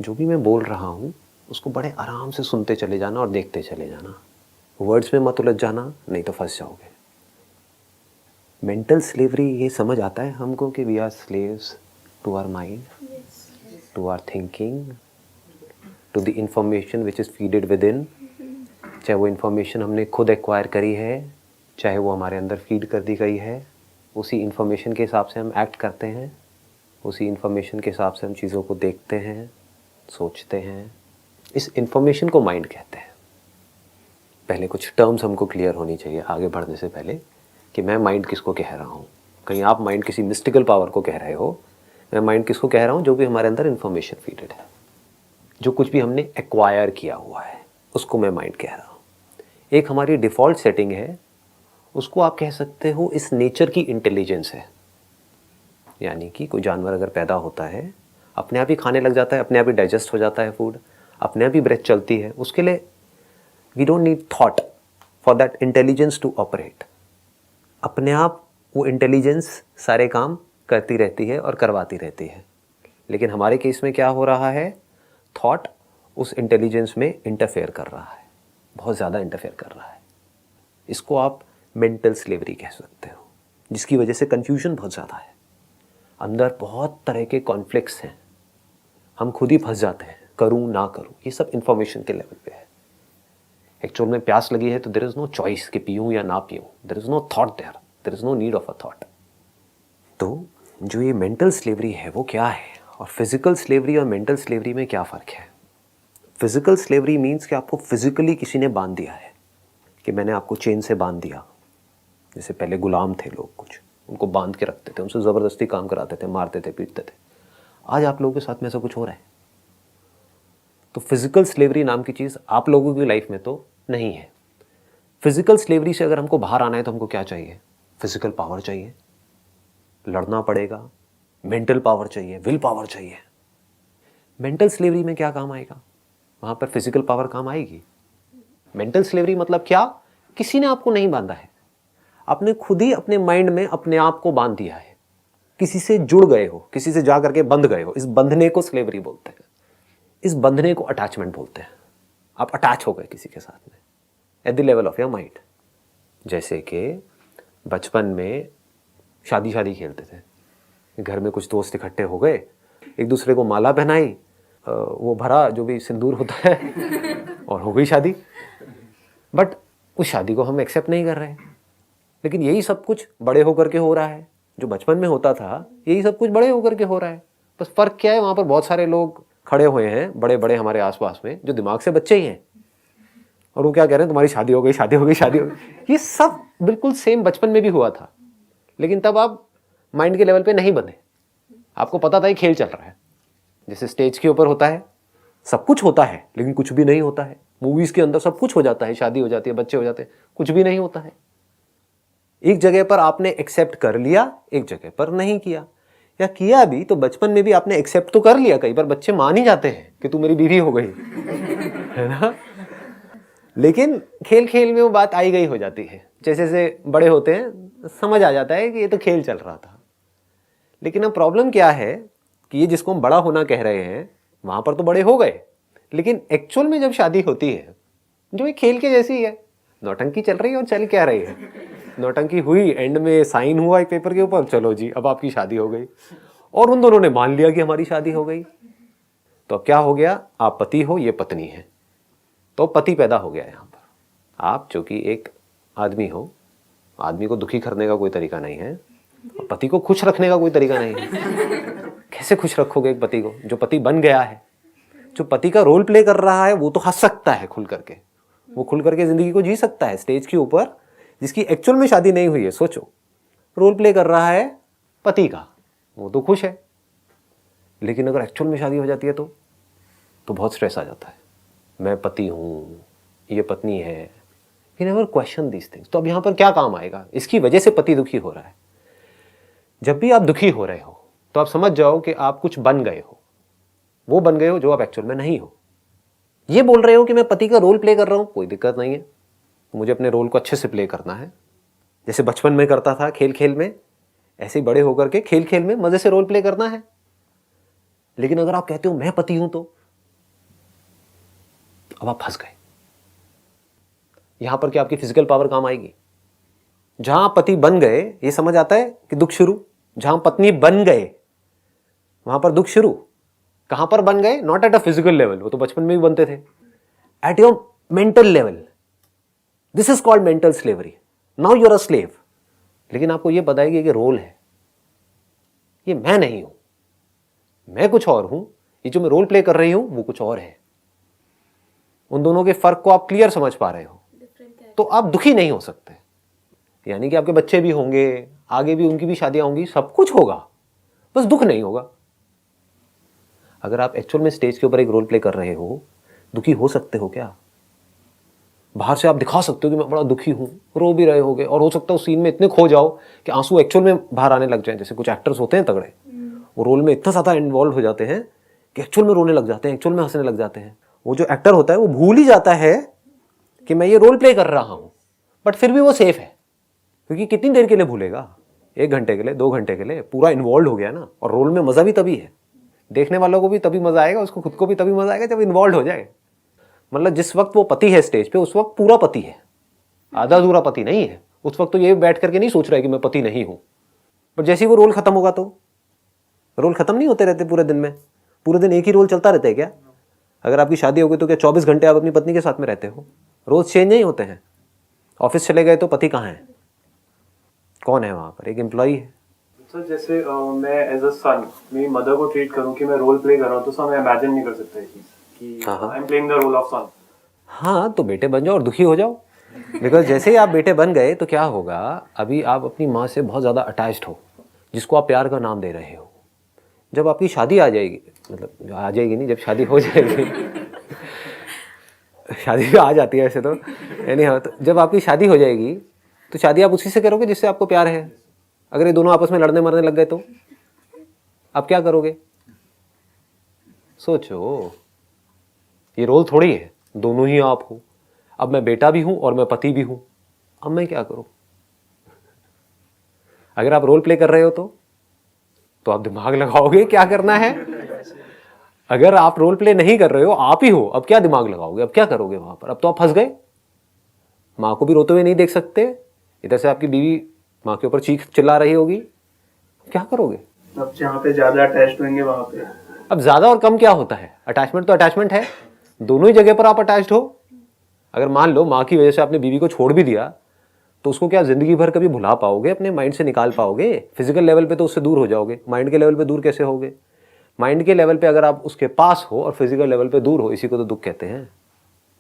जो भी मैं बोल रहा हूँ उसको बड़े आराम से सुनते चले जाना और देखते चले जाना। वर्ड्स में मत उलझ जाना, नहीं तो फंस जाओगे। मेंटल स्लेवरी ये समझ आता है हमको कि we are slaves to our mind, to our thinking, to the information which is feeded within. चाहे वो इन्फॉर्मेशन हमने खुद एक्वायर करी है, चाहे वो हमारे अंदर फीड कर दी गई है, उसी इन्फॉर्मेशन के हिसाब से हम एक्ट करते हैं, उसी इन्फॉर्मेशन के हिसाब से हम चीज़ों को देखते हैं, सोचते हैं। इस इन्फॉर्मेशन को माइंड कहते हैं। पहले कुछ टर्म्स हमको क्लियर होनी चाहिए आगे बढ़ने से पहले कि मैं माइंड किसको कह रहा हूँ। कहीं आप माइंड किसी मिस्टिकल पावर को कह रहे हो, मैं माइंड किसको कह रहा हूँ? जो भी हमारे अंदर इन्फॉर्मेशन फीडेड है, जो कुछ भी हमने एक्वायर किया हुआ है, उसको मैं माइंड कह रहा हूँ। एक हमारी डिफ़ॉल्ट सेटिंग है, उसको आप कह सकते हो इस नेचर की इंटेलिजेंस है। यानी कि कोई जानवर अगर पैदा होता है, अपने आप ही खाने लग जाता है, अपने आप ही डाइजेस्ट हो जाता है फूड, अपने आप ही ब्रेथ चलती है, उसके लिए we don't need thought for that intelligence to operate. अपने आप वो इंटेलिजेंस सारे काम करती रहती है और करवाती रहती है। लेकिन हमारे केस में क्या हो रहा है? थॉट उस इंटेलिजेंस में इंटरफेयर कर रहा है, बहुत ज़्यादा इंटरफेयर कर रहा है। इसको आप मेंटल स्लेवरी कह सकते हो, जिसकी वजह से कन्फ्यूजन बहुत ज़्यादा है। अंदर बहुत तरह के कॉन्फ्लिक्ट्स हैं, हम खुद ही फंस जाते हैं, करूँ ना करूँ। ये सब इन्फॉर्मेशन के लेवल पे है। एक्चुअल में प्यास लगी है तो देयर इज़ नो चॉइस कि पीऊँ या ना पीऊँ। There is no thought there is no need of a thought. तो जो ये मेंटल स्लेवरी है वो क्या है, और फिजिकल स्लेवरी और मेंटल स्लेवरी में क्या फ़र्क है? फिजिकल स्लेवरी मीन्स कि आपको फिजिकली किसी ने बांध दिया है, कि मैंने आपको चेन से बांध दिया। जैसे पहले गुलाम थे लोग, कुछ उनको बांध के रखते थे, उनसे ज़बरदस्ती काम कराते थे, मारते थे, पीटते थे। आज आप लोगों के साथ में ऐसा कुछ हो रहा है। तो फिजिकल स्लेवरी नाम की चीज़ आप लोगों की लाइफ में तो नहीं है। फिजिकल स्लेवरी से अगर हमको बाहर आना है तो हमको क्या चाहिए? फिजिकल पावर चाहिए, लड़ना पड़ेगा। मेंटल पावर चाहिए, विल पावर चाहिए। मेंटल स्लेवरी में क्या काम आएगा? वहाँ पर फिजिकल पावर काम आएगी। मेंटल स्लेवरी मतलब क्या? किसी ने आपको नहीं बांधा है, आपने खुद ही अपने माइंड में अपने आप को बांध दिया है। किसी से जुड़ गए हो, किसी से जा करके बंध गए हो। इस बंधने को स्लेवरी बोलते हैं, इस बंधने को अटैचमेंट बोलते हैं। आप अटैच हो गए किसी के साथ में at the level of your mind. जैसे कि बचपन में शादी खेलते थे, घर में कुछ दोस्त इकट्ठे हो गए, एक दूसरे को माला पहनाई, वो भरा जो भी सिंदूर होता है, और हो गई शादी। बट उस शादी को हम एक्सेप्ट नहीं कर रहे। लेकिन यही सब कुछ बड़े होकर के हो रहा है। जो बचपन में होता था यही सब कुछ बड़े होकर के हो रहा है। बस फ़र्क क्या है, वहाँ पर बहुत सारे लोग खड़े हुए हैं बड़े बड़े हमारे आसपास में, जो दिमाग से बच्चे ही हैं, और वो क्या कह रहे हैं? तुम्हारी शादी हो गई, शादी हो गई, शादी हो गई। ये सब बिल्कुल सेम बचपन में भी हुआ था, लेकिन तब आप माइंड के लेवल पे नहीं बने। आपको पता था ये खेल चल रहा है। जैसे स्टेज के ऊपर होता है, सब कुछ होता है लेकिन कुछ भी नहीं होता है। मूवीज़ के अंदर सब कुछ हो जाता है, शादी हो जाती है, बच्चे हो जाते हैं, कुछ भी नहीं होता है। एक जगह पर आपने एक्सेप्ट कर लिया, एक जगह पर नहीं किया, या किया भी तो बचपन में भी आपने एक्सेप्ट तो कर लिया। कई बार बच्चे मान ही जाते हैं कि तू मेरी बीवी हो गई, है ना। लेकिन खेल खेल में वो बात आई गई हो जाती है। जैसे जैसे बड़े होते हैं समझ आ जाता है कि ये तो खेल चल रहा था। लेकिन अब प्रॉब्लम क्या है कि ये जिसको हम बड़ा होना कह रहे हैं, वहां पर तो बड़े हो गए, लेकिन एक्चुअल में जब शादी होती है, जो एक खेल के जैसी है, नौटंकी चल रही है और चल क्या रही है। नौटंकी हुई, एंड में साइन हुआ एक पेपर के ऊपर, चलो जी अब आपकी शादी हो गई, और उन दोनों ने मान लिया कि हमारी शादी हो गई। तो अब क्या हो गया? आप पति हो, ये पत्नी है, तो पति पैदा हो गया यहाँ पर। आप जो कि एक आदमी हो, आदमी को दुखी करने का कोई तरीका नहीं है, और पति को खुश रखने का कोई तरीका नहीं है। कैसे खुश रखोगे एक पति को? जो पति बन गया है, जो पति का रोल प्ले कर रहा है, वो तो हंस सकता है खुल करके, वो खुल करके जिंदगी को जी सकता है। स्टेज के ऊपर जिसकी एक्चुअल में शादी नहीं हुई है, सोचो, रोल प्ले कर रहा है पति का, वो तो खुश है। लेकिन अगर एक्चुअल में शादी हो जाती है तो बहुत स्ट्रेस आ जाता है। मैं पति हूँ, ये पत्नी है, you never question these things. तो अब यहाँ पर क्या काम आएगा? इसकी वजह से पति दुखी हो रहा है। जब भी आप दुखी हो रहे हो तो आप समझ जाओ कि आप कुछ बन गए हो, वो बन गए हो जो आप एक्चुअल में नहीं हो। ये बोल रहे हो कि मैं पति का रोल प्ले कर रहा हूं, कोई दिक्कत नहीं है, मुझे अपने रोल को अच्छे से प्ले करना है। जैसे बचपन में करता था खेल खेल में, ऐसे ही बड़े होकर के खेल खेल में मजे से रोल प्ले करना है। लेकिन अगर आप कहते हो मैं पति हूं, तो अब आप फंस गए। यहां पर क्या आपकी फिजिकल पावर काम आएगी? जहां पति बन गए, ये समझ आता है कि दुख शुरू। जहां पत्नी बन गए वहां पर दुख शुरू। कहां पर बन गए? Not at a physical level, वो तो बचपन में भी बनते थे, at your mental level. This is called mental slavery. Now you are a slave. लेकिन आपको यह पता है कि ये रोल है, ये मैं नहीं हूं, मैं कुछ और हूं, ये जो मैं रोल प्ले कर रही हूं वो कुछ और है। उन दोनों के फर्क को आप क्लियर समझ पा रहे हो तो आप दुखी नहीं हो सकते। यानी कि आपके बच्चे भी होंगे, आगे भी उनकी भी शादियां होंगी, सब कुछ होगा, बस दुख नहीं होगा। अगर आप एक्चुअल में स्टेज के ऊपर एक रोल प्ले कर रहे हो, दुखी हो सकते हो क्या? बाहर से आप दिखा सकते हो कि मैं बड़ा दुखी हूं, रो भी रहे होगे, और हो सकता है उस सीन में इतने खो जाओ कि आंसू एक्चुअल में बाहर आने लग जाए। जैसे कुछ एक्टर्स होते हैं तगड़े, वो रोल में इतना ज्यादा इन्वॉल्व हो जाते हैं कि एक्चुअल में रोने लग जाते हैं, एक्चुअल में हंसने लग जाते हैं। वो जो एक्टर होता है वो भूल ही जाता है कि मैं ये रोल प्ले कर रहा हूं, बट फिर भी वो सेफ है। क्योंकि कितनी देर के लिए भूलेगा? 1 घंटे के लिए, 2 घंटे के लिए, पूरा इन्वॉल्व हो गया ना। और रोल में मजा भी तभी है, देखने वालों को भी तभी मजा आएगा, उसको खुद को भी तभी मजा आएगा जब इन्वॉल्व हो जाए। मतलब जिस वक्त वो पति है स्टेज पे, उस वक्त पूरा पति है, आधा अधूरा पति नहीं है। उस वक्त तो ये बैठ करके नहीं सोच रहा है कि मैं पति नहीं हूं। पर जैसे ही वो रोल खत्म होगा, तो रोल खत्म नहीं होते रहते पूरे दिन में। पूरे दिन एक ही रोल चलता रहता है क्या? अगर आपकी शादी हो गई तो क्या 24 घंटे आप अपनी पत्नी के साथ में रहते हो? रोज चेंज नहीं होते हैं। ऑफिस चले गए तो पति कहाँ है? कौन है वहां पर? एक एम्प्लॉई है। सर जैसे मैं एज अ सन मेरी मदर को ट्रीट करूं कि मैं रोल प्ले कर रहा हूं, तो सर मैं इमेजिन नहीं कर सकता ये चीज कि I am playing the role of son. हाँ, तो बेटे बन जाओ और दुखी हो जाओ। बिकॉज जैसे ही आप बेटे बन गए तो क्या होगा, अभी आप अपनी माँ से बहुत ज़्यादा अटैच्ड हो, जिसको आप प्यार का नाम दे रहे हो। जब आपकी शादी आ जाएगी, मतलब आ जाएगी नहीं, जब शादी हो जाएगी शादी आ जाती है ऐसे तो, यानी हाँ, तो जब आपकी शादी हो जाएगी तो शादी आप उसी से करोगे जिससे आपको प्यार है। अगर ये दोनों आपस में लड़ने मरने लग गए तो आप क्या करोगे? सोचो, ये रोल थोड़ी है, दोनों ही आप हो। अब मैं बेटा भी हूं और मैं पति भी हूं, अब मैं क्या करूं? अगर आप रोल प्ले कर रहे हो तो आप दिमाग लगाओगे क्या करना है। अगर आप रोल प्ले नहीं कर रहे हो, आप ही हो, अब क्या दिमाग लगाओगे? अब क्या करोगे वहां पर? अब तो आप फंस गए। माँ को भी रोते हुए नहीं देख सकते, इधर से आपकी बीवी माँ के ऊपर चीख चिल्ला रही होगी, क्या करोगे? अब जहाँ पे ज्यादा अटैच्ड होंगे वहां पे। अब ज्यादा और कम क्या होता है? अटैचमेंट तो अटैचमेंट है, दोनों ही जगह पर आप अटैच्ड हो। अगर मान लो माँ की वजह से आपने बीवी को छोड़ भी दिया, तो उसको क्या जिंदगी भर कभी भुला पाओगे? अपने माइंड से निकाल पाओगे? फिजिकल लेवल पे तो उससे दूर हो जाओगे, माइंड के लेवल पे दूर कैसे होगे? माइंड के लेवल पे अगर आप उसके पास हो और फिजिकल लेवल पे दूर हो, इसी को तो दुख कहते हैं,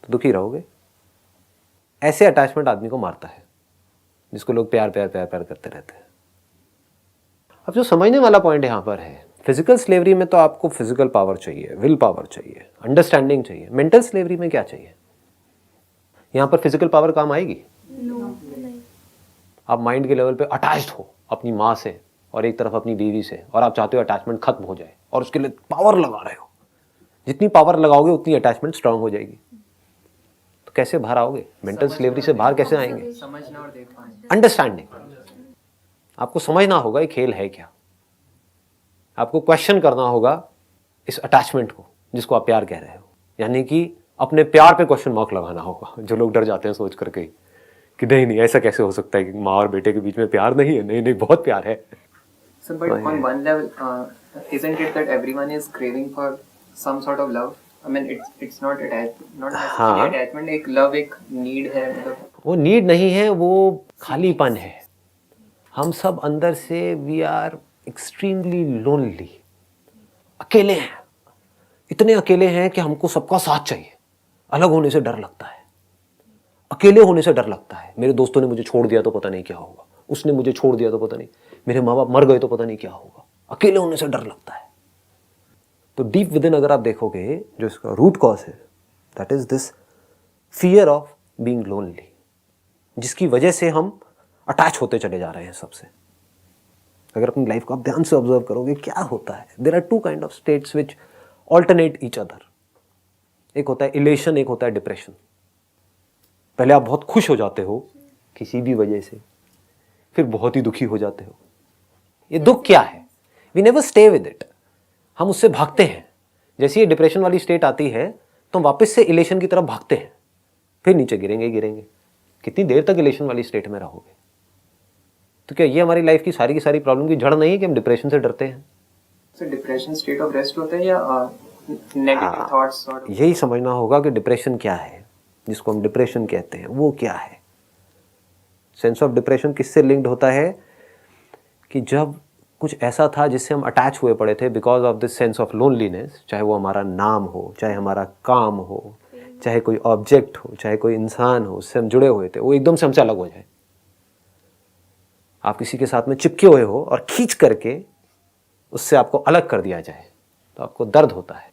तो दुखी रहोगे। ऐसे अटैचमेंट आदमी को मारता है, जिसको लोग प्यार प्यार प्यार प्यार करते रहते हैं। अब जो समझने वाला पॉइंट यहां पर है, फिजिकल स्लेवरी में तो आपको फिजिकल पावर चाहिए, विल पावर चाहिए, अंडरस्टैंडिंग चाहिए। मेंटल स्लेवरी में क्या चाहिए? यहां पर फिजिकल पावर काम आएगी? आप माइंड के लेवल पे अटैच्ड हो अपनी माँ से और एक तरफ अपनी बीवी से, और आप चाहते हो अटैचमेंट खत्म हो जाए और उसके लिए पावर लगा रहे हो। जितनी पावर लगाओगे उतनी अटैचमेंट स्ट्रांग हो जाएगी। तो कैसे बाहर आओगे? मेंटल स्लेवरी से बाहर कैसे आएंगे? समझना और देख पाना, अंडरस्टैंडिंग। आपको समझना होगा ये खेल है क्या। आपको क्वेश्चन करना होगा इस अटैचमेंट को जिसको आप प्यार कह रहे हो, यानी कि अपने प्यार पे क्वेश्चन मार्क लगाना होगा। जो लोग डर जाते हैं सोच करके कि नहीं नहीं ऐसा कैसे हो सकता है कि माँ और बेटे के बीच में प्यार नहीं है। नहीं नहीं, बहुत प्यार है। So, but on one level, isn't it that everyone is craving for some sort of love? I mean, it's not not necessarily attachment. एक love, एक need है, मतलब वो नीड नहीं है, वो खालीपन है। हम सब अंदर से वी आर एक्सट्रीमली लोनली, अकेले हैं, इतने अकेले हैं कि हमको सबका साथ चाहिए। अलग होने से डर लगता है, अकेले होने से डर लगता है। मेरे दोस्तों ने मुझे छोड़ दिया तो पता नहीं क्या होगा, उसने मुझे छोड़ दिया तो पता नहीं, मेरे माँ बाप मर गए तो पता नहीं क्या होगा। अकेले होने से डर लगता है। तो डीप विद इन अगर आप देखोगे, जो इसका रूट कॉज है, that is this fear of being lonely, जिसकी वजह से हम अटैच होते चले जा रहे हैं सबसे। अगर अपनी लाइफ को आप ध्यान से ऑब्जर्व करोगे क्या होता है, there are 2 kind of states which alternate each other. एक होता है इलेशन, एक होता है डिप्रेशन। पहले आप बहुत खुश हो जाते हो किसी भी वजह से, फिर बहुत ही दुखी हो जाते हो। ये दुख क्या है? We never stay with it, हम उससे भागते हैं। जैसे ये डिप्रेशन वाली स्टेट आती है तो हम वापस से इलेशन की तरफ भागते हैं, फिर नीचे गिरेंगे गिरेंगे। कितनी देर तक इलेशन वाली स्टेट में रहोगे? तो क्या ये हमारी लाइफ की सारी प्रॉब्लम की जड़ नहीं है कि हम डिप्रेशन से डरते हैं? Sir depression state of rest होता है या नेगेटिव थॉट्स? यही समझना होगा कि डिप्रेशन क्या है, जिसको हम डिप्रेशन कहते हैं वो क्या है। सेंस ऑफ डिप्रेशन किससे लिंक्ड होता है कि जब कुछ ऐसा था जिससे हम अटैच हुए पड़े थे because of this sense of loneliness, चाहे वो हमारा नाम हो, चाहे हमारा काम हो, चाहे कोई ऑब्जेक्ट हो, चाहे कोई इंसान हो, उससे हम जुड़े हुए थे, वो एकदम से हमसे अलग हो जाए। आप किसी के साथ में चिपके हुए हो और खींच करके उससे आपको अलग कर दिया जाए तो आपको दर्द होता है।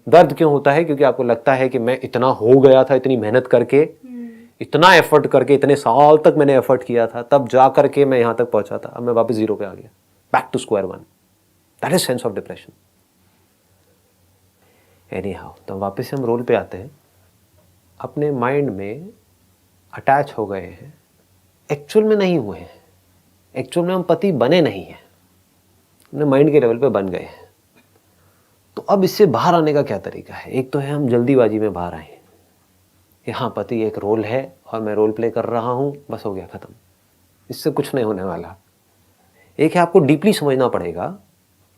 दर्द क्यों होता है? क्योंकि आपको लगता है कि मैं इतना हो गया था, इतनी मेहनत करके, इतना एफर्ट करके, इतने साल तक मैंने एफर्ट किया था, तब जा करके मैं यहां तक पहुंचा था, अब मैं वापस जीरो पे आ गया, back to square one. That is sense of depression. Anyhow, तो वापस हम रोल पे आते हैं। अपने माइंड में अटैच हो गए हैं, एक्चुअल में नहीं हुए हैं, एक्चुअल में हम पति बने नहीं हैं, अपने माइंड के लेवल पे बन गए हैं। तो अब इससे बाहर आने का क्या तरीका है? एक तो है हम जल्दीबाजी में बाहर आए कि हाँ पति एक रोल है और मैं रोल प्ले कर रहा हूँ, बस हो गया ख़त्म, इससे कुछ नहीं होने वाला। एक है आपको डीपली समझना पड़ेगा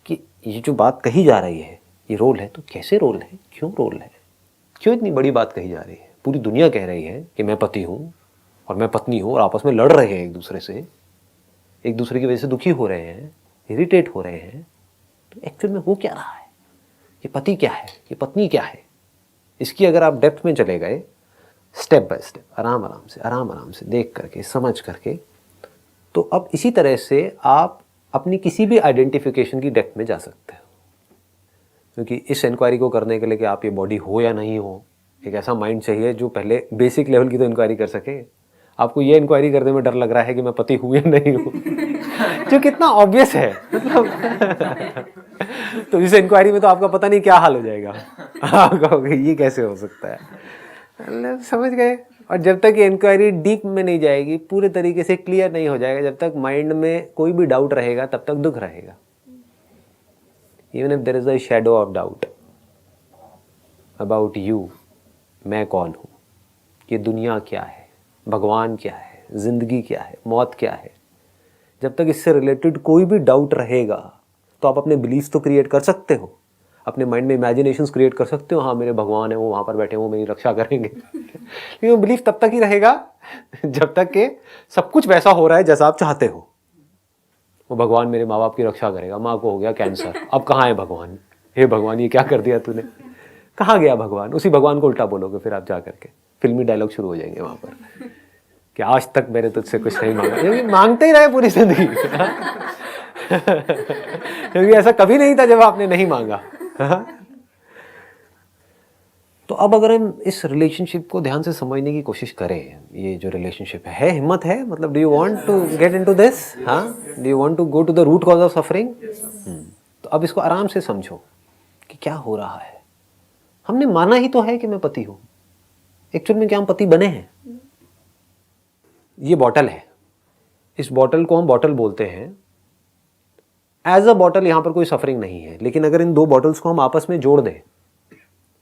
कि ये जो बात कही जा रही है ये रोल है, तो कैसे रोल है, क्यों रोल है, क्यों इतनी बड़ी बात कही जा रही है? पूरी दुनिया कह रही है कि मैं पति हूँ और मैं पत्नी हूँ और आपस में लड़ रहे हैं एक दूसरे से, एक दूसरे की वजह से दुखी हो रहे हैं, इरिटेट हो रहे हैं। तो एक्चुअल में हो क्या रहा है? ये पति क्या है, ये पत्नी क्या है? इसकी अगर आप डेप्थ में चले गए, स्टेप बाय स्टेप, आराम आराम से देख करके, समझ करके, तो अब इसी तरह से आप अपनी किसी भी आइडेंटिफिकेशन की डेप्थ में जा सकते हो। क्योंकि इस इंक्वायरी को करने के लिए कि आप ये बॉडी हो या नहीं हो, एक ऐसा माइंड चाहिए जो पहले बेसिक लेवल की तो इंक्वायरी कर सके। आपको ये इंक्वायरी करने में डर लग रहा है कि मैं पति हूँ या नहीं हूँ, जो कितना ऑब्वियस है, मतलब तो इस इंक्वायरी में तो आपका पता नहीं क्या हाल हो जाएगा। आप कहोगे ये कैसे हो सकता है, मतलब समझ गए। और जब तक ये इंक्वायरी डीप में नहीं जाएगी, पूरे तरीके से क्लियर नहीं हो जाएगा, जब तक माइंड में कोई भी डाउट रहेगा तब तक दुख रहेगा। Even if there is a shadow of doubt about you, मैं कौन हूँ, ये दुनिया क्या है, भगवान क्या है, जिंदगी क्या है, मौत क्या है, जब तक इससे रिलेटेड कोई भी डाउट रहेगा तो आप अपने बिलीफ तो क्रिएट कर सकते हो, अपने माइंड में इमेजिनेशंस क्रिएट कर सकते हो, हाँ मेरे भगवान है, वो वहाँ पर बैठे हैं, वो मेरी रक्षा करेंगे। लेकिन वो बिलीफ तब तक ही रहेगा जब तक कि सब कुछ वैसा हो रहा है जैसा आप चाहते हो। वो भगवान मेरे माँ बाप की रक्षा करेगा, माँ को हो गया कैंसर, अब कहाँ है भगवान, हे भगवान ये क्या कर दिया तूने, कहाँ गया भगवान? उसी भगवान को उल्टा बोलोगे फिर आप जा करके, फिल्मी डायलॉग शुरू हो जाएंगे वहाँ पर कि आज तक मैंने तुझसे कुछ नहीं मांगा, क्योंकि मांगते ही रहे पूरी जिंदगी। क्योंकि ऐसा कभी नहीं था जब आपने नहीं मांगा। तो अब अगर हम इस रिलेशनशिप को ध्यान से समझने की कोशिश करें, ये जो रिलेशनशिप है, हिम्मत है, मतलब do you want to get into this, हाँ, do you want to go to the root cause of suffering? तो अब इसको आराम से समझो कि क्या हो रहा है। हमने माना ही तो है कि मैं पति हूं, एक्चुअल में क्या हम पति बने हैं? ये बॉटल है, इस बॉटल को हम बॉटल बोलते हैं। एज अ बॉटल यहां पर कोई सफरिंग नहीं है, लेकिन अगर इन दो बॉटल्स को हम आपस में जोड़ दें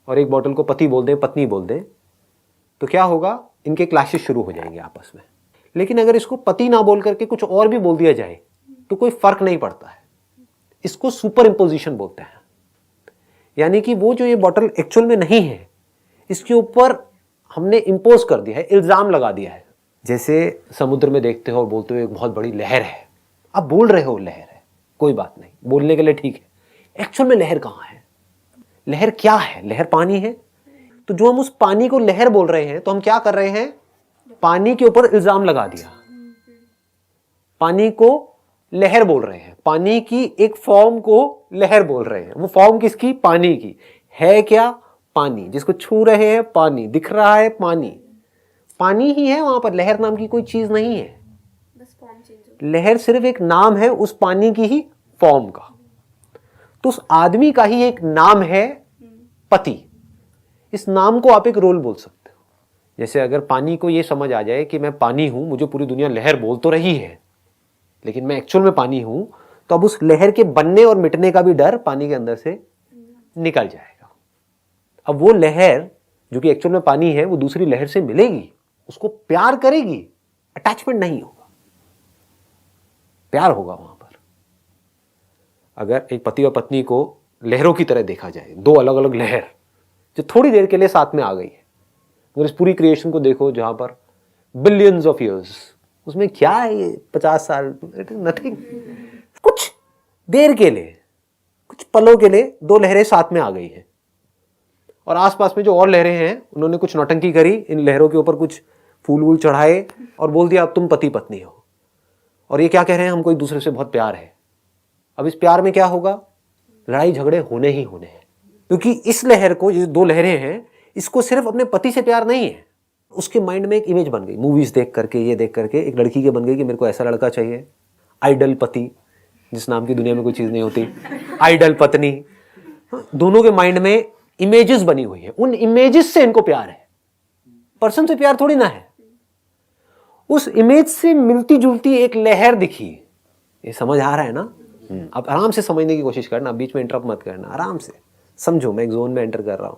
और एक बॉटल को पति बोल दें, पत्नी बोल दें, तो क्या होगा? इनके क्लैशेस शुरू हो जाएंगे आपस में। लेकिन अगर इसको पति ना बोल करके कुछ और भी बोल दिया जाए तो कोई फर्क नहीं पड़ता है। इसको सुपर इम्पोजिशन बोलते हैं, यानी कि वो जो ये बॉटल एक्चुअल में नहीं है, इसके ऊपर हमने इम्पोज कर दिया है, इल्जाम लगा दिया है। जैसे समुद्र में देखते हो और बोलते हो एक बहुत बड़ी लहर है, आप बोल रहे हो लहर है, कोई बात नहीं, बोलने के लिए ठीक है। एक्चुअल में लहर कहाँ है? लहर क्या है? लहर पानी है। तो जो हम उस पानी को लहर बोल रहे हैं, तो हम क्या कर रहे हैं? पानी के ऊपर इल्जाम लगा दिया, पानी को लहर बोल रहे हैं, पानी की एक फॉर्म को लहर बोल रहे हैं। वो फॉर्म किसकी? पानी की है। क्या? पानी। जिसको छू रहे हैं पानी, दिख रहा है पानी, पानी ही है वहां पर, लहर नाम की कोई चीज नहीं है। बस फॉर्म चेंज हो, लहर सिर्फ एक नाम है उस पानी की ही फॉर्म का। तो उस आदमी का ही एक नाम है पति। इस नाम को आप एक रोल बोल सकते हो। जैसे अगर पानी को यह समझ आ जाए कि मैं पानी हूं, मुझे पूरी दुनिया लहर बोल तो रही है लेकिन मैं एक्चुअल में पानी हूं, तो अब उस लहर के बनने और मिटने का भी डर पानी के अंदर से निकल जाएगा। अब वो लहर जो कि एक्चुअल में पानी है वो दूसरी लहर से मिलेगी, उसको प्यार करेगी, अटैचमेंट नहीं होगा, प्यार होगा वहां पर। अगर एक पति और पत्नी को लहरों की तरह देखा जाए, दो अलग अलग लहर जो थोड़ी देर के लिए साथ में आ गई है, अगर इस पूरी क्रिएशन को देखो जहां पर बिलियंस ऑफ ईयर्स, उसमें क्या है ये 50 साल, इट इज नथिंग। कुछ देर के लिए, कुछ पलों के लिए दो लहरें साथ में आ गई हैं, और आसपास में जो और लहरें हैं उन्होंने कुछ नौटंकी करी, इन लहरों के ऊपर कुछ फूल वूल चढ़ाए और बोल दिया अब तुम पति पत्नी हो। और ये क्या कह रहे हैं, हमको एक दूसरे से बहुत प्यार है। अब इस प्यार में क्या होगा, लड़ाई झगड़े होने ही होने हैं, क्योंकि इस लहर को, ये दो लहरें हैं, इसको सिर्फ अपने पति से प्यार नहीं है, उसके माइंड में एक इमेज बन गई, मूवीज देख करके, ये देख करके एक लड़की के बन गई कि मेरे को ऐसा लड़का चाहिए, आइडल पति, जिस नाम की दुनिया में कोई चीज नहीं होती, आइडल पत्नी, दोनों के माइंड में इमेजेस बनी हुई है, उन इमेजेस से इनको प्यार है, पर्सन से प्यार थोड़ी ना है। उस इमेज से मिलती जुलती एक लहर दिखी, ये समझ आ रहा है ना? अब आराम से समझने की कोशिश करना, बीच में इंटरप्ट मत करना, आराम से समझो, मैं एक जोन में एंटर कर रहा हूं,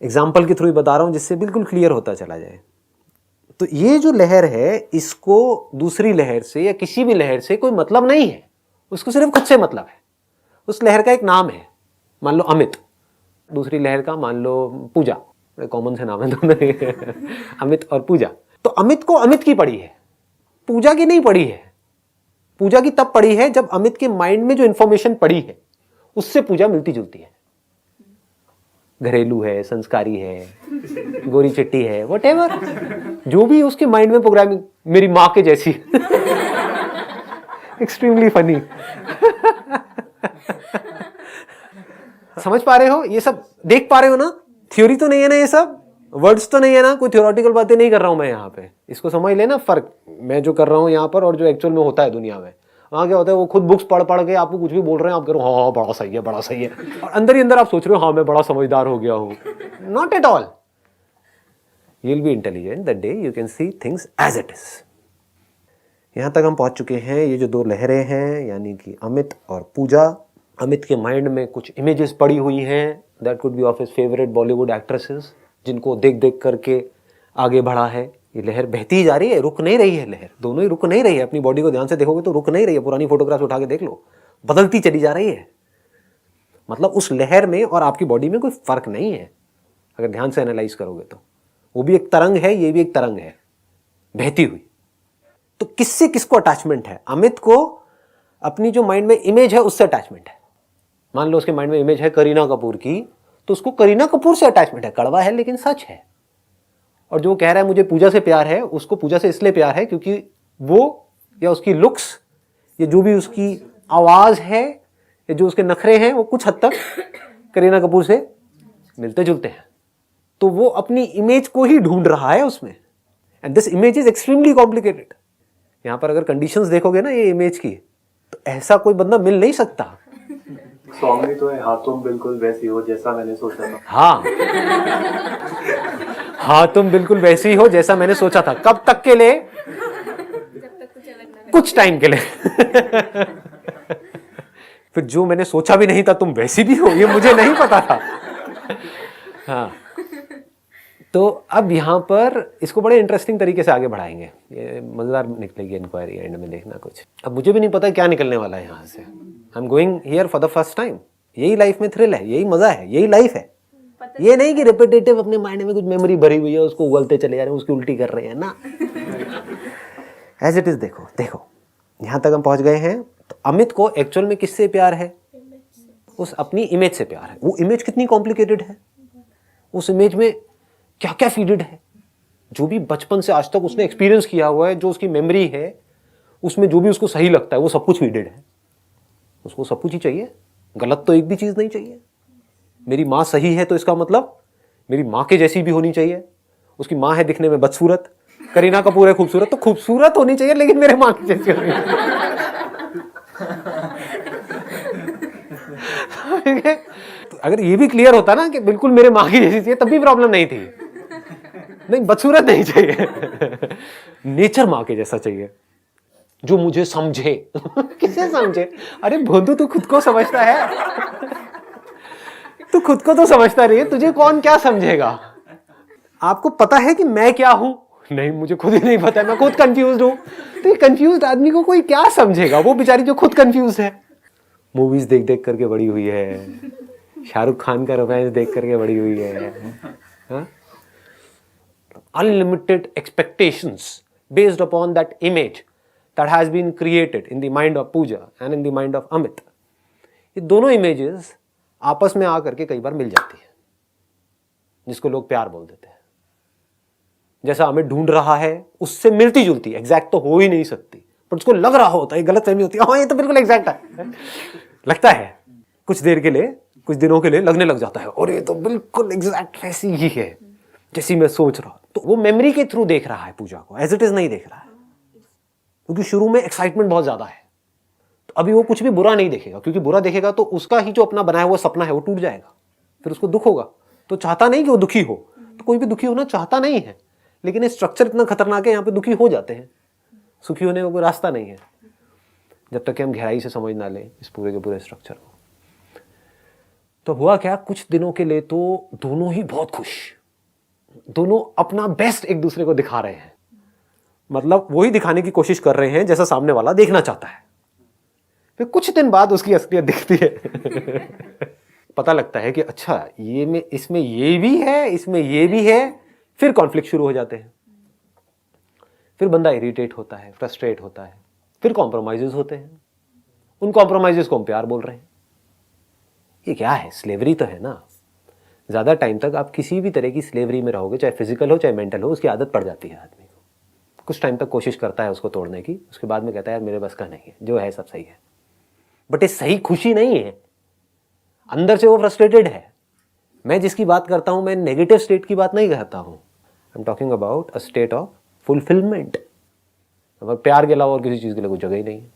एग्जाम्पल के थ्रू बता रहा हूं जिससे बिल्कुल क्लियर होता चला जाए। तो ये जो लहर है, इसको दूसरी लहर से या किसी भी लहर से कोई मतलब नहीं है, उसको सिर्फ खुद से मतलब है। उस लहर का एक नाम है, मान लो अमित, दूसरी लहर का मान लो पूजा, कॉमन से नाम है दोनों अमित और पूजा। तो अमित को अमित की पड़ी है, पूजा की नहीं पड़ी है। पूजा की तब पड़ी है जब अमित के माइंड में जो इंफॉर्मेशन पड़ी है उससे पूजा मिलती जुलती है, घरेलू है, संस्कारी है, गोरी चिट्टी है, व्हाटएवर, जो भी उसके माइंड में प्रोग्रामिंग, मेरी माँ के जैसी एक्सट्रीमली फनी समझ पा रहे हो? ये सब देख पा रहे हो ना? थ्योरी तो नहीं है ना, ये सब वर्ड्स तो नहीं है ना, कोई थ्योरेटिकल बातें नहीं कर रहा हूं मैं यहाँ पे। इसको समझ लेना फर्क, मैं जो कर रहा हूँ यहाँ पर और जो एक्चुअल में होता है दुनिया में। वहाँ क्या होता है, वो खुद बुक्स पढ़ पढ़ के आपको कुछ भी बोल रहे हैं, आप करो हाँ बड़ा सही है, बड़ा सही है, और अंदर ही अंदर आप सोच रहे हो हाँ मैं बड़ा समझदार हो गया हूँ। Not at all, you will be intelligent the day you can see things as it is. यहाँ तक हम पहुँच चुके हैं, ये जो दो लहरें हैं यानी कि अमित और पूजा, अमित के माइंड में कुछ इमेजेस पड़ी हुई हैं, that could be of his favourite Bollywood actresses, जिनको देख देख करके आगे बढ़ा है। ये लहर बहती ही जा रही है, रुक नहीं रही है लहर, दोनों ही रुक नहीं रही है। अपनी बॉडी को ध्यान से देखोगे तो रुक नहीं रही है, पुरानी फोटोग्राफ्स उठा के देख लो, बदलती चली जा रही है। मतलब उस लहर में और आपकी बॉडी में कोई फर्क नहीं है, अगर ध्यान से एनालाइज करोगे तो। वो भी एक तरंग है, ये भी एक तरंग है, बहती हुई। तो किससे किसको अटैचमेंट है? अमित को अपनी जो माइंड में इमेज है उससे अटैचमेंट है। मान लो उसके माइंड में इमेज है करीना कपूर की, तो उसको करीना कपूर से अटैचमेंट है। कड़वा है लेकिन सच है। और जो कह रहा है मुझे पूजा से प्यार है, उसको पूजा से इसलिए प्यार है क्योंकि वो या उसकी लुक्स या जो भी उसकी आवाज है या जो उसके नखरे हैं वो कुछ हद तक करीना कपूर से मिलते जुलते हैं। तो वो अपनी इमेज को ही ढूंढ रहा है उसमें, and this image is extremely complicated. यहां पर अगर कंडीशंस देखोगे ना ये इमेज की, तो ऐसा कोई बंदा मिल नहीं सकता। सॉन्ग भी तो है, हाँ तुम बिल्कुल वैसी हो जैसा मैंने सोचा था। हाँ हाँ तुम बिल्कुल वैसी हो जैसा मैंने सोचा था। कब तक के लिए? जब तक कुछ अलग ना कुछ टाइम के लिए। फिर जो मैंने सोचा भी नहीं था तुम वैसी भी हो, ये मुझे नहीं पता था। हाँ, तो अब यहाँ पर इसको बड़े इंटरेस्टिंग तरीके से आगे बढ़ाएंगे, ये मजेदार निकलेगी इंक्वायरी, एंड में देखना कुछ। अब मुझे भी नहीं पता क्या निकलने वाला है यहाँ से। I am going here for the first time. यही लाइफ में थ्रिल है, यही मजा है, यही लाइफ है। ये नहीं कि रिपीटेटिव अपने माइंड में कुछ मेमोरी भरी हुई है उसको उगलते चले जा रहे हैं, उसकी उल्टी कर रहे हैं ना। एज इट इज देखो, देखो यहां तक हम पहुंच गए हैं। तो अमित को एक्चुअल में किससे प्यार है? उस अपनी इमेज से प्यार है। वो इमेज कितनी कॉम्प्लिकेटेड है, उस इमेज में क्या क्या फीडेड है, जो भी बचपन से आज तक उसने एक्सपीरियंस किया हुआ है, जो उसकी मेमोरी है, उसमें जो भी उसको सही लगता है वो सब कुछ फीडेड है। उसको सब कुछ ही चाहिए, गलत तो एक भी चीज नहीं चाहिए। मेरी माँ सही है तो इसका मतलब मेरी माँ के जैसी भी होनी चाहिए। उसकी माँ है दिखने में बदसूरत, करीना कपूर है खूबसूरत, तो खूबसूरत होनी चाहिए लेकिन मेरे माँ की जैसी होनी चाहिए। तो अगर ये भी क्लियर होता ना कि बिल्कुल मेरे माँ की जैसी चाहिए, तब भी प्रॉब्लम नहीं थी। नहीं, बदसूरत नहीं चाहिए, नेचर माँ के जैसा चाहिए, जो मुझे समझे। किसे समझे? अरे भोंदू तू खुद को समझता है। तू खुद को तो समझता नहीं है, तुझे कौन क्या समझेगा? आपको पता है कि मैं क्या हूं? नहीं, मुझे खुद ही नहीं पता है, मैं खुद कंफ्यूज हूं। तो ये कंफ्यूज आदमी को कोई क्या समझेगा? वो बेचारी जो खुद कंफ्यूज है, मूवीज देख देख करके बड़ी हुई है, शाहरुख खान का रोमांस देख करके बड़ी हुई है। Unlimited expectations based upon that image that has been created in the mind of Pooja and in the mind of Amit. ये दोनों इमेजेस आपस में आकर के कई बार मिल जाती है, जिसको लोग प्यार बोल देते हैं। जैसा अमित ढूंढ रहा है उससे मिलती जुलती, एग्जैक्ट तो हो ही नहीं सकती, पर उसको लग रहा होता है, गलत फहमी होती है, हाँ ये तो बिल्कुल एग्जैक्ट है। लगता है कुछ देर के लिए, कुछ दिनों के लिए लगने लग जाता है, और ये तो बिल्कुल एग्जैक्ट ऐसी ही है जैसी मैं सोच रहा। तो वो मेमोरी के थ्रू देख रहा है पूजा को, एज इट इज नहीं देख रहा है, क्योंकि शुरू में एक्साइटमेंट बहुत ज्यादा है। तो अभी वो कुछ भी बुरा नहीं देखेगा, क्योंकि बुरा देखेगा तो उसका ही जो अपना बनाया हुआ सपना है वो टूट जाएगा, फिर उसको दुख होगा। तो चाहता नहीं कि वो दुखी हो, तो कोई भी दुखी होना चाहता नहीं है, लेकिन ये स्ट्रक्चर इतना खतरनाक है, यहाँ पे दुखी हो जाते हैं। सुखी होने का कोई रास्ता नहीं है जब तक कि हम गहराई से समझ ना लें इस पूरे के पूरे स्ट्रक्चर को। तो हुआ क्या, कुछ दिनों के लिए तो दोनों ही बहुत खुश, दोनों अपना बेस्ट एक दूसरे को दिखा रहे हैं, मतलब वही दिखाने की कोशिश कर रहे हैं जैसा सामने वाला देखना चाहता है। फिर कुछ दिन बाद उसकी असलियत दिखती है। पता लगता है कि अच्छा ये में इसमें ये भी है, इसमें ये भी है। फिर कॉन्फ्लिक्ट शुरू हो जाते हैं, फिर बंदा इरिटेट होता है, फ्रस्ट्रेट होता है, फिर कॉम्प्रोमाइजेस होते हैं। उन कॉम्प्रोमाइजेस को हम प्यार बोल रहे हैं। ये क्या है? स्लेवरी तो है ना। ज्यादा टाइम तक आप किसी भी तरह की स्लेवरी में रहोगे, चाहे फिजिकल हो चाहे मेंटल हो, उसकी आदत पड़ जाती है आदमी को। कुछ टाइम तक कोशिश करता है उसको तोड़ने की, उसके बाद में कहता है यार मेरे बस का नहीं है, जो है सब सही है। बट ये सही खुशी नहीं है, अंदर से वो फ्रस्ट्रेटेड है। मैं जिसकी बात करता हूं, मैं नेगेटिव स्टेट की बात नहीं करता हूं। I am talking about a state of fulfilment. अगर प्यार के अलावा और किसी चीज के लिए कोई जगह ही नहीं है।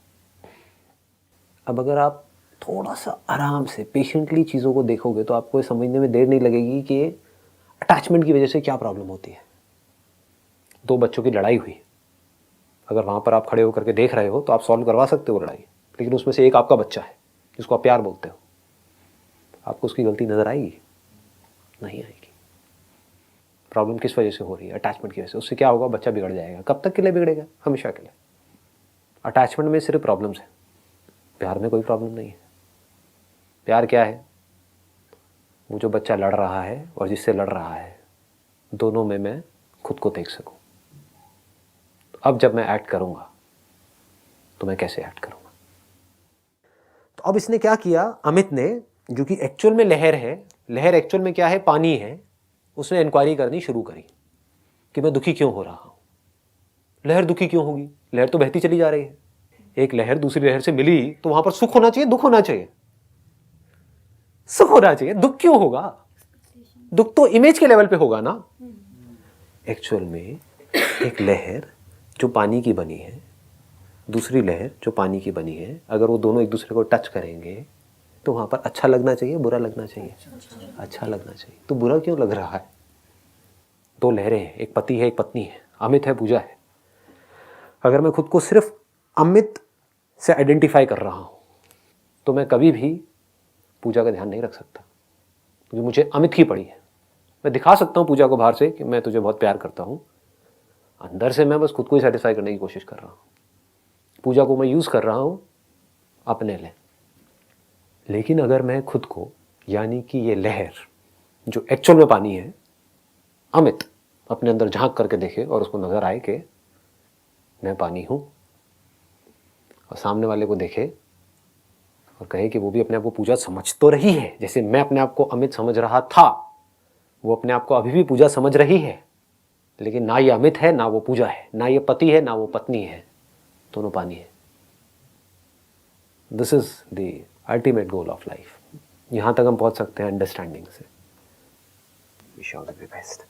अब अगर आप थोड़ा सा आराम से पेशेंटली चीजों को देखोगे तो आपको समझने में देर नहीं लगेगी कि अटैचमेंट की वजह से क्या प्रॉब्लम होती है। दो बच्चों की लड़ाई हुई, अगर वहां पर आप खड़े होकर के देख रहे हो तो आप सॉल्व करवा सकते हो लड़ाई, लेकिन उसमें से एक आपका बच्चा है जिसको आप प्यार बोलते हो। आपको उसकी गलती नजर आएगी? नहीं आएगी। प्रॉब्लम किस वजह से हो रही है? अटैचमेंट की वजह से। उससे क्या होगा? बच्चा बिगड़ जाएगा। कब तक के लिए बिगड़ेगा? हमेशा के लिए। अटैचमेंट में सिर्फ प्रॉब्लम्स है, प्यार में कोई प्रॉब्लम नहीं है। प्यार क्या है? वो जो बच्चा लड़ रहा है और जिससे लड़ रहा है, दोनों में मैं खुद को देख सकूं। तो अब जब मैं एक्ट करूंगा तो मैं कैसे एक्ट करूंगा? तो अब इसने क्या किया, अमित ने, जो कि एक्चुअल में लहर है, लहर एक्चुअल में क्या है? पानी है। उसने इंक्वायरी करनी शुरू करी कि मैं दुखी क्यों हो रहा हूं। लहर दुखी क्यों होगी? लहर तो बहती चली जा रही है। एक लहर दूसरी लहर से मिली तो वहां पर सुख होना चाहिए, दुख होना चाहिए? सुख होना चाहिए, दुख क्यों होगा? दुख तो इमेज के लेवल पे होगा ना। एक्चुअल में एक लहर जो पानी की बनी है, दूसरी लहर जो पानी की बनी है, अगर वो दोनों एक दूसरे को टच करेंगे तो वहां पर अच्छा लगना चाहिए, बुरा लगना चाहिए? अच्छा लगना चाहिए। तो बुरा क्यों लग रहा है? दो लहरें हैं, एक पति है एक पत्नी है, अमित है पूजा है। अगर मैं खुद को सिर्फ अमित से आइडेंटिफाई कर रहा हूं तो मैं कभी भी पूजा का ध्यान नहीं रख सकता, क्योंकि मुझे अमित की पड़ी है। मैं दिखा सकता हूं पूजा को बाहर से कि मैं तुझे बहुत प्यार करता हूं, अंदर से मैं बस खुद को ही सेटिस्फाई करने की कोशिश कर रहा हूं। पूजा को मैं यूज कर रहा हूं अपने लिए। लेकिन अगर मैं खुद को, यानी कि ये लहर जो एक्चुअल में पानी है, अमित अपने अंदर झांक करके देखे और उसको नजर आए कि मैं पानी हूं, और सामने वाले को देखे और कहे कि वो भी अपने आप को पूजा समझ तो रही है, जैसे मैं अपने आप को अमित समझ रहा था, वो अपने आप को अभी भी पूजा समझ रही है। लेकिन ना ये अमित है ना वो पूजा है, ना ये पति है ना वो पत्नी है, दोनों पानी है। This is the ultimate goal of life. यहां तक हम पहुंच सकते हैं अंडरस्टैंडिंग से। Wish you all the best.